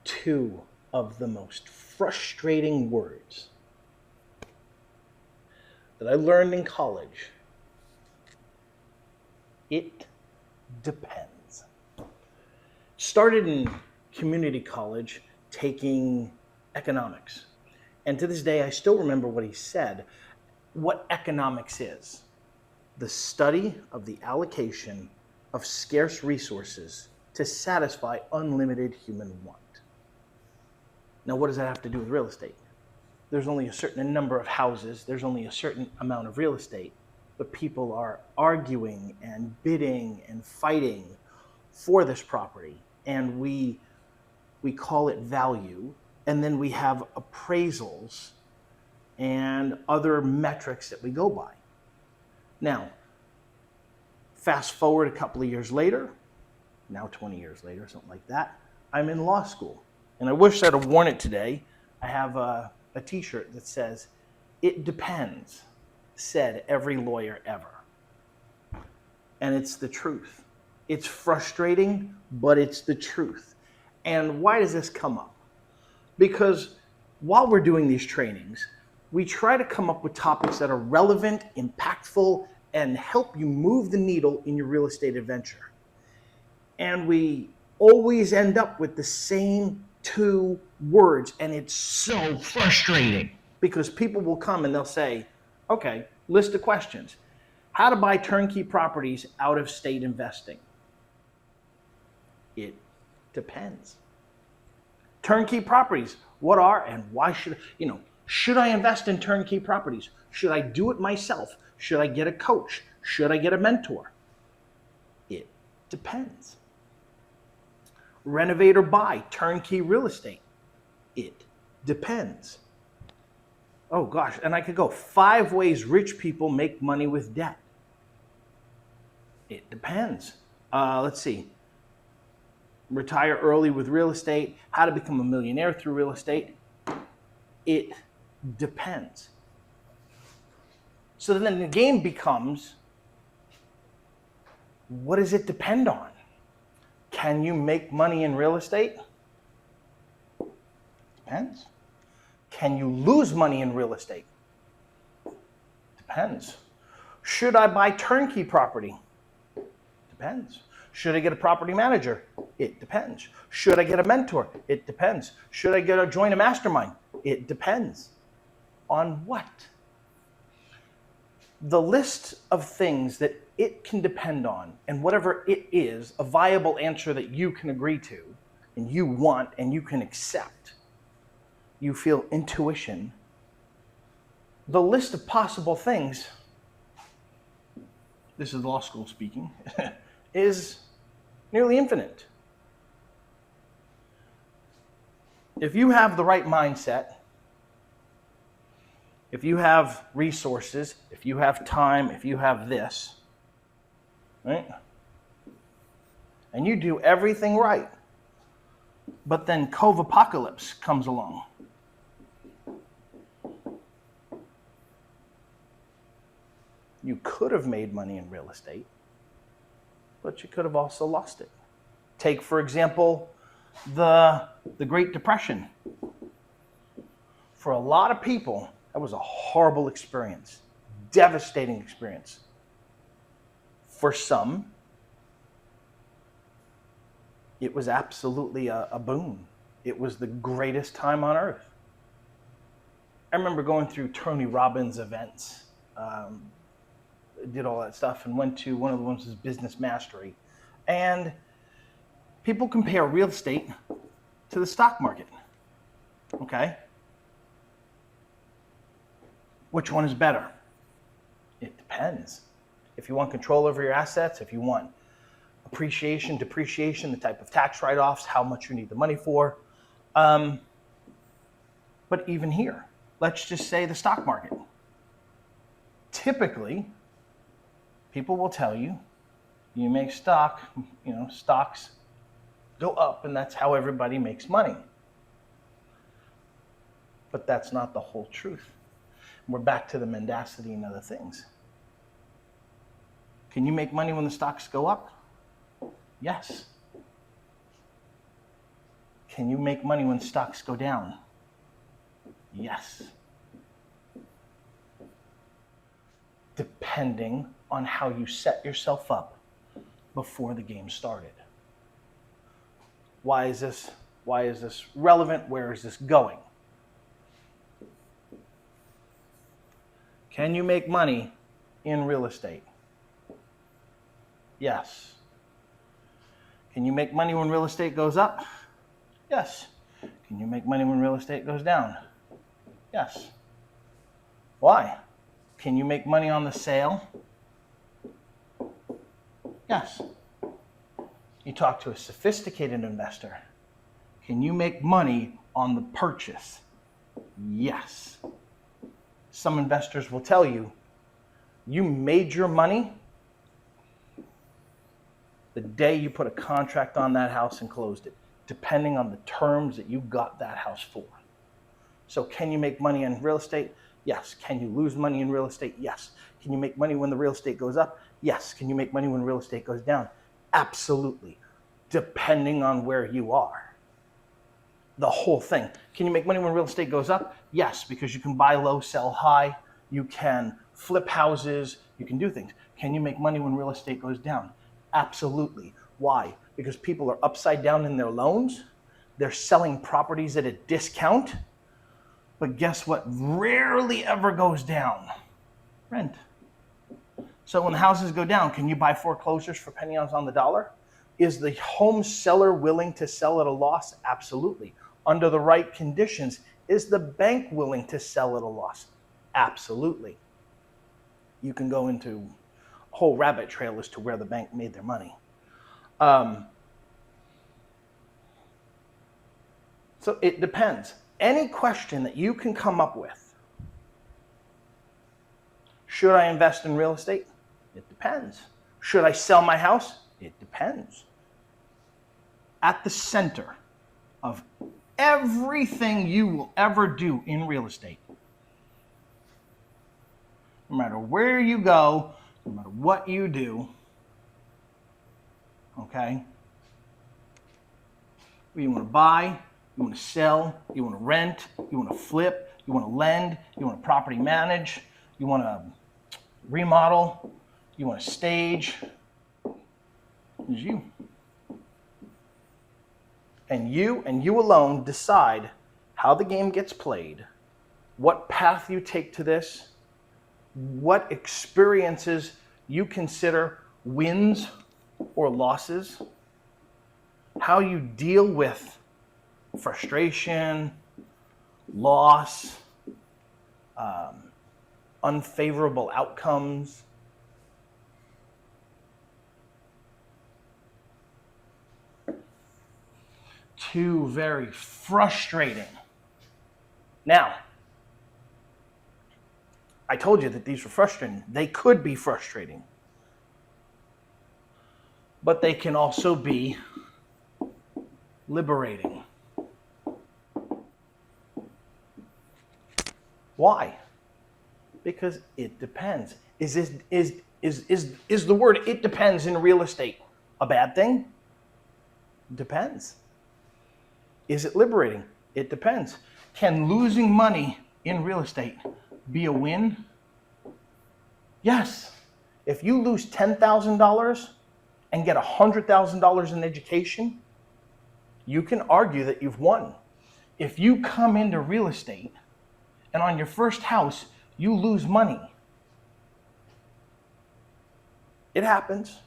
two of the most frustrating words that I learned in college. It depends. Started in community college taking economics. And to this day, I still remember what he said. What economics is: the study of the allocation of scarce resources to satisfy unlimited human want. Now, what does that have to do with real estate? There's only a certain number of houses, there's only a certain amount of real estate, but people are arguing and bidding and fighting for this property. And we call it value, and then we have appraisals and other metrics that we go by. Now, fast forward a couple of years later, now 20 years later, something like that, I'm in law school. And I wish I'd have worn it today. I have a t-shirt that says, "It depends," said every lawyer ever. And it's the truth. It's frustrating, but it's the truth. And why does this come up? Because while we're doing these trainings, we try to come up with topics that are relevant, impactful, and help you move the needle in your real estate adventure. And we always end up with the same two words, and it's so frustrating because people will come and they'll say, okay, list of questions. How to buy turnkey properties out of state investing. It depends. Turnkey properties, what are and why should I invest in turnkey properties? Should I do it myself? Should I get a coach? Should I get a mentor? It depends. Renovate or buy turnkey real estate. It depends. Oh gosh, and I could go 5 ways rich people make money with debt. It depends. Let's see. Retire early with real estate, how to become a millionaire through real estate. It depends. So then the game becomes, what does it depend on? Can you make money in real estate? Depends. Can you lose money in real estate? Depends. Should I buy turnkey property? Depends. Should I get a property manager? It depends. Should I get a mentor? It depends. Should I join a mastermind? It depends. On what? The list of things that it can depend on, and whatever it is, a viable answer that you can agree to, and you want, and you can accept. You feel intuition. The list of possible things, this is law school speaking, is nearly infinite. If you have the right mindset, if you have resources, if you have time, if you have this, right? And you do everything right, but then Cove Apocalypse comes along. You could have made money in real estate, but you could have also lost it. Take, for example, the Great Depression. For a lot of people, that was a horrible experience, devastating experience. For some, it was absolutely a boon. It was the greatest time on earth. I remember going through Tony Robbins events, did all that stuff, and went to one of the ones was Business Mastery. And people compare real estate to the stock market. Okay? Which one is better? It depends. If you want control over your assets, if you want appreciation, depreciation, the type of tax write-offs, how much you need the money for. But even here, let's just say the stock market. Typically, people will tell you, you make stocks go up, and that's how everybody makes money. But that's not the whole truth. We're back to the mendacity and other things. Can you make money when the stocks go up? Yes. Can you make money when stocks go down? Yes. Depending on how you set yourself up before the game started. Why is this relevant? Where is this going? Can you make money in real estate? Yes. Can you make money when real estate goes up? Yes. Can you make money when real estate goes down? Yes. Why? Can you make money on the sale? Yes. You talk to a sophisticated investor. Can you make money on the purchase? Yes. Some investors will tell you, you made your money the day you put a contract on that house and closed it, depending on the terms that you got that house for. So can you make money in real estate? Yes. Can you lose money in real estate? Yes. Can you make money when the real estate goes up? Yes. Can you make money when real estate goes down? Absolutely. Depending on where you are. The whole thing. Can you make money when real estate goes up? Yes, because you can buy low, sell high. You can flip houses. You can do things. Can you make money when real estate goes down? Absolutely. Why? Because people are upside down in their loans. They're selling properties at a discount. But guess what rarely ever goes down? Rent. So when houses go down, can you buy foreclosures for pennies on the dollar? Is the home seller willing to sell at a loss? Absolutely. Under the right conditions, is the bank willing to sell at a loss? Absolutely. You can go into a whole rabbit trail as to where the bank made their money. So it depends. Any question that you can come up with. Should I invest in real estate? It depends. Should I sell my house? It depends. At the center of everything you will ever do in real estate, no matter where you go, no matter what you do, okay? You want to buy, you want to sell, you want to rent, you want to flip, you want to lend, you want to property manage, you want to remodel, you want to stage. It's you. And you alone decide how the game gets played, what path you take to this, what experiences you consider wins or losses, how you deal with frustration, loss, unfavorable outcomes. Two very frustrating. Now, I told you that these were frustrating. They could be frustrating. But they can also be liberating. Why? Because it depends. Is the word "it depends" in real estate a bad thing? Depends. Is it liberating? It depends. Can losing money in real estate be a win? Yes. If you lose $10,000 and get $100,000 in education, you can argue that you've won. If you come into real estate and on your first house you lose money, it happens.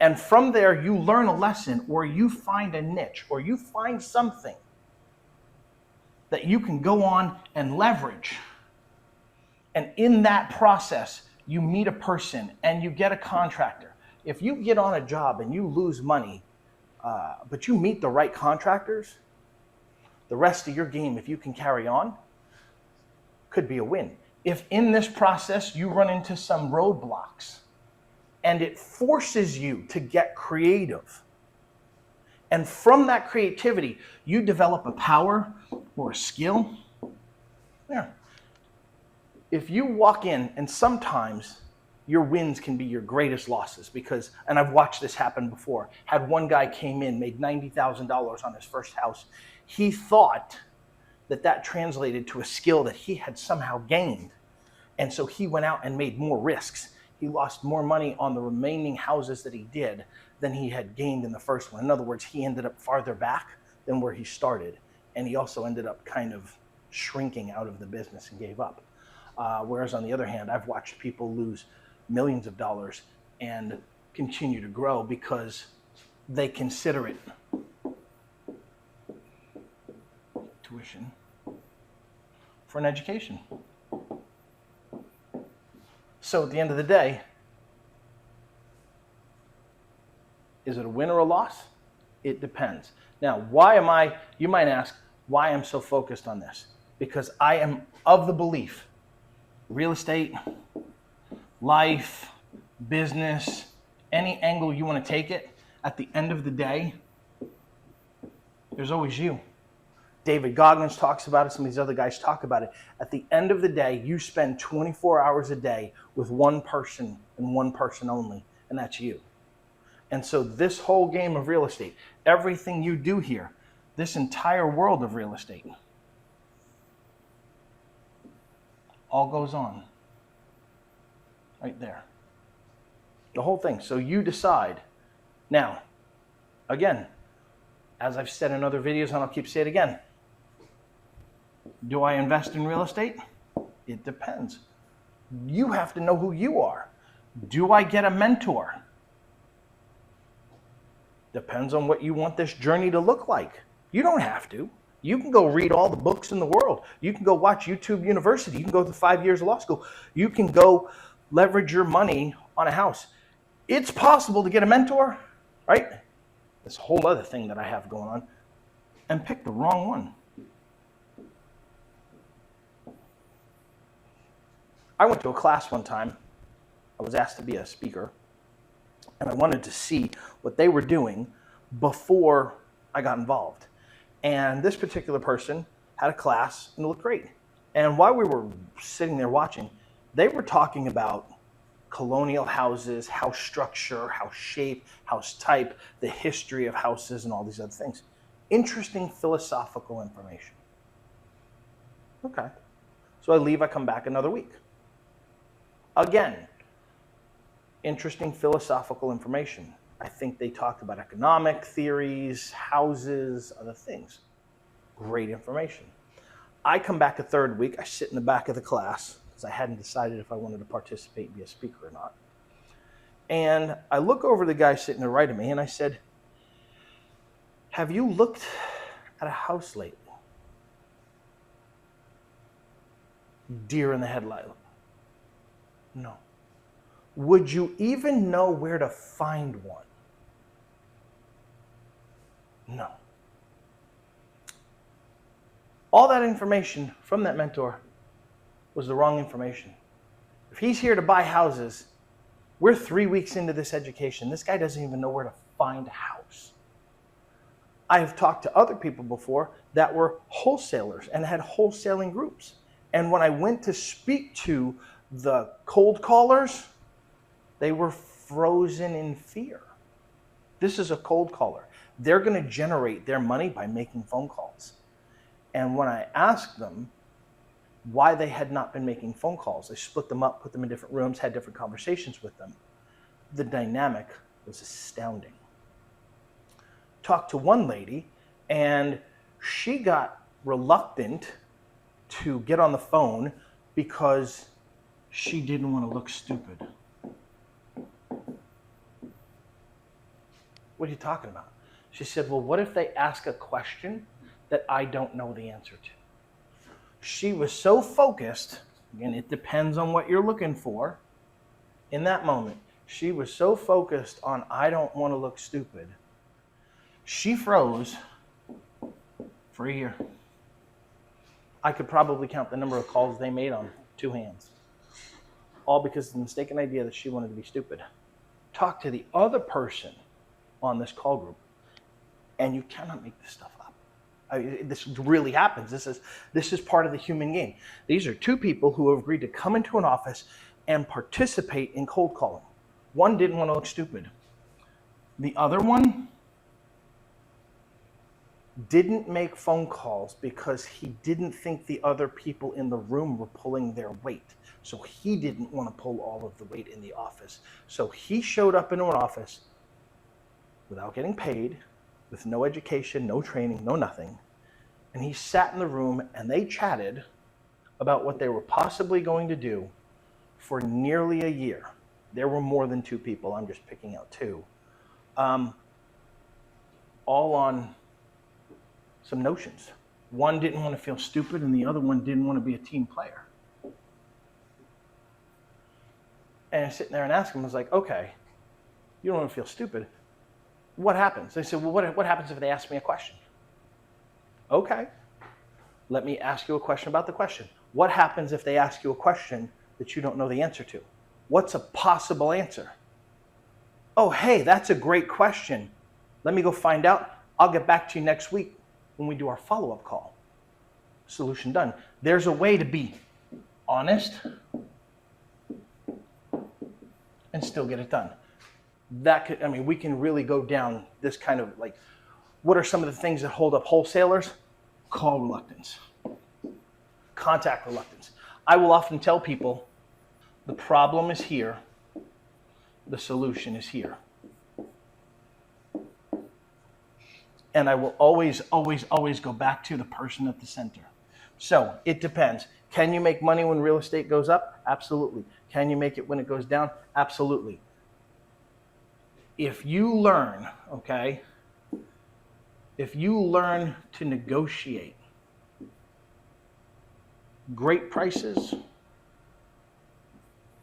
And from there, you learn a lesson, or you find a niche, or you find something that you can go on and leverage. And in that process, you meet a person and you get a contractor. If you get on a job and you lose money, but you meet the right contractors, the rest of your game, if you can carry on, could be a win. If in this process you run into some roadblocks, and it forces you to get creative. And from that creativity, you develop a power or a skill. Yeah. If you walk in and sometimes your wins can be your greatest losses because, and I've watched this happen before, had one guy came in, made $90,000 on his first house. He thought that translated to a skill that he had somehow gained. And so he went out and made more risks. He lost more money on the remaining houses that he did than he had gained in the first one. In other words, he ended up farther back than where he started. And he also ended up kind of shrinking out of the business and gave up. Whereas on the other hand, I've watched people lose millions of dollars and continue to grow because they consider it tuition for an education. So at the end of the day, is it a win or a loss? It depends. Now, you might ask, why I'm so focused on this? Because I am of the belief, real estate, life, business, any angle you want to take it, at the end of the day, there's always you. David Goggins talks about it. Some of these other guys talk about it. At the end of the day, you spend 24 hours a day with one person and one person only, and that's you. And so this whole game of real estate, everything you do here, this entire world of real estate, all goes on right there. The whole thing. So you decide. Now, again, as I've said in other videos, and I'll keep saying it again, do I invest in real estate? It depends. You have to know who you are. Do I get a mentor? Depends on what you want this journey to look like. You don't have to. You can go read all the books in the world. You can go watch YouTube University. You can go to 5 years of law school. You can go leverage your money on a house. It's possible to get a mentor, right? This whole other thing that I have going on, and pick the wrong one. I went to a class one time. I was asked to be a speaker, and I wanted to see what they were doing before I got involved. And this particular person had a class, and it looked great. And while we were sitting there watching, they were talking about colonial houses, house structure, house shape, house type, the history of houses, and all these other things. Interesting philosophical information. Okay. So I leave, I come back another week. Again, interesting philosophical information. I think they talked about economic theories, houses, other things. Great information. I come back a third week. I sit in the back of the class because I hadn't decided if I wanted to participate and be a speaker or not. And I look over the guy sitting to the right of me and I said, have you looked at a house lately? Deer in the headlight. No. Would you even know where to find one? No. All that information from that mentor was the wrong information. If he's here to buy houses, we're 3 weeks into this education. This guy doesn't even know where to find a house. I have talked to other people before that were wholesalers and had wholesaling groups. And when I went to speak to the cold callers, they were frozen in fear. This is a cold caller. They're going to generate their money by making phone calls. And when I asked them why they had not been making phone calls, I split them up, put them in different rooms, had different conversations with them. The dynamic was astounding. Talked to one lady, and she got reluctant to get on the phone because she didn't want to look stupid. What are you talking about? She said, well, what if they ask a question that I don't know the answer to? She was so focused, again, it depends on what you're looking for in that moment. She was so focused on, I don't want to look stupid. She froze for a year. I could probably count the number of calls they made on 2 hands. All because of the mistaken idea that she wanted to be stupid. Talk to the other person on this call group, and you cannot make this stuff up. This really happens. This is part of the human game. These are 2 people who have agreed to come into an office and participate in cold calling. One didn't want to look stupid. The other one didn't make phone calls because he didn't think the other people in the room were pulling their weight. So he didn't want to pull all of the weight in the office. So he showed up into an office without getting paid, with no education, no training, no nothing. And he sat in the room and they chatted about what they were possibly going to do for nearly a year. There were more than 2 people, I'm just picking out 2. All on some notions. One didn't want to feel stupid and the other one didn't want to be a team player. And I'm sitting there and asking him, I was like, okay, you don't want to feel stupid. What happens? They said, well, what happens if they ask me a question? Okay, let me ask you a question about the question. What happens if they ask you a question that you don't know the answer to? What's a possible answer? Oh, hey, that's a great question. Let me go find out. I'll get back to you next week when we do our follow-up call. Solution done. There's a way to be honest and still get it done. We can really go down this kind of like, what are some of the things that hold up wholesalers? Call reluctance, contact reluctance. I will often tell people, the problem is here, the solution is here. And I will always, always, always go back to the person at the center. So it depends. Can you make money when real estate goes up? Absolutely. Can you make it when it goes down? Absolutely. If you learn, if you learn to negotiate great prices,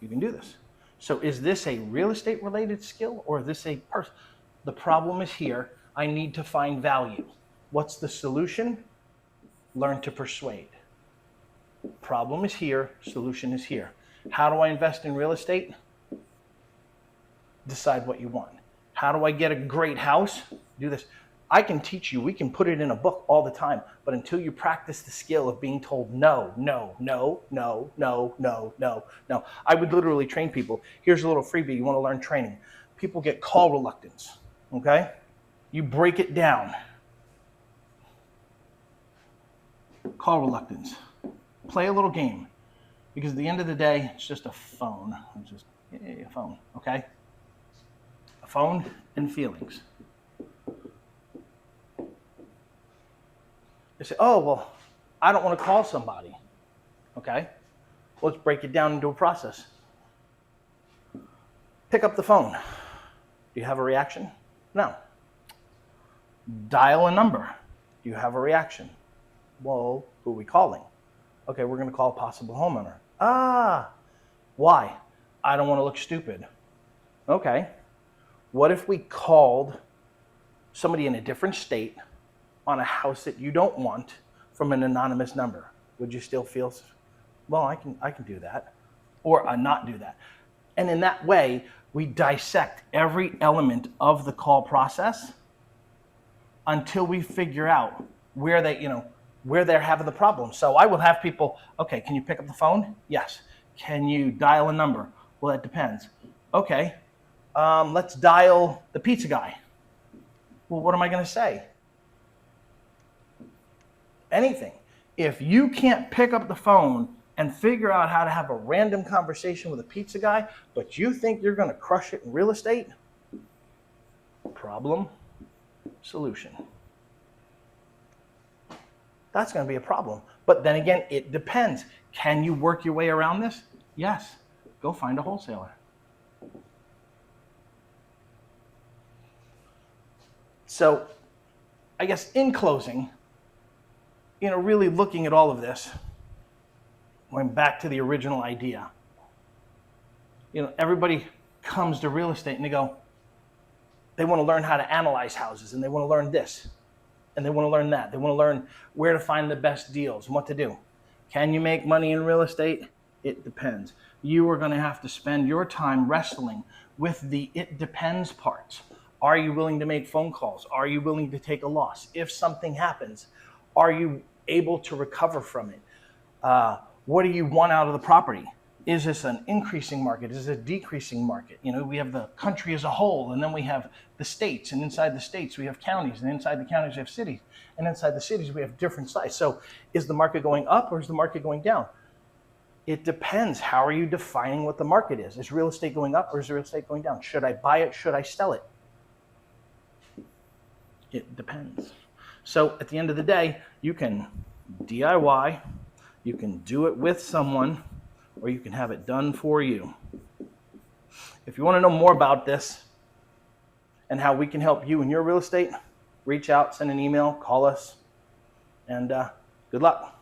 you can do this. So is this a real estate related skill or is this a person? The problem is here. I need to find value. What's the solution? Learn to persuade. Problem is here, solution is here. How do I invest in real estate? Decide what you want. How do I get a great house? Do this. I can teach you, we can put it in a book all the time, but until you practice the skill of being told no, no, no, no, no, no, no, no. I would literally train people. Here's a little freebie, you want to learn training. People get call reluctance, okay? You break it down. Call reluctance. Play a little game. Because at the end of the day, it's just a phone. It's just a phone, okay? A phone and feelings. They say, oh, well, I don't want to call somebody. Okay? Well, let's break it down into a process. Pick up the phone. Do you have a reaction? No. Dial a number. Do you have a reaction? Well, who are we calling? Okay, we're going to call a possible homeowner. Why? I don't want to look stupid. Okay. What if we called somebody in a different state on a house that you don't want from an anonymous number? Would you still feel, well, I can do that, or not do that? And in that way, we dissect every element of the call process until we figure out where they're having the problem. So I will have people, okay, can you pick up the phone? Yes. Can you dial a number? Well, that depends. Okay, let's dial the pizza guy. Well, what am I going to say? Anything. If you can't pick up the phone and figure out how to have a random conversation with a pizza guy, but you think you're going to crush it in real estate, problem, solution. That's going to be a problem. But then again, it depends. Can you work your way around this? Yes. Go find a wholesaler. So I guess in closing, really looking at all of this, going back to the original idea, everybody comes to real estate and they want to learn how to analyze houses, and they want to learn this, and they want to learn that. They want to learn where to find the best deals and what to do. Can you make money in real estate? It depends. You are going to have to spend your time wrestling with the it depends parts. Are you willing to make phone calls? Are you willing to take a loss? If something happens, are you able to recover from it? What do you want out of the property? Is this an increasing market? Is this a decreasing market? We have the country as a whole, and then we have the states, and inside the states we have counties, and inside the counties we have cities, and inside the cities we have different size. So is the market going up or is the market going down? It depends. How are you defining what the market is? Is real estate going up or is real estate going down? Should I buy it? Should I sell it? It depends. So at the end of the day, you can DIY, you can do it with someone, or you can have it done for you. If you want to know more about this and how we can help you in your real estate, reach out, send an email, call us, and good luck.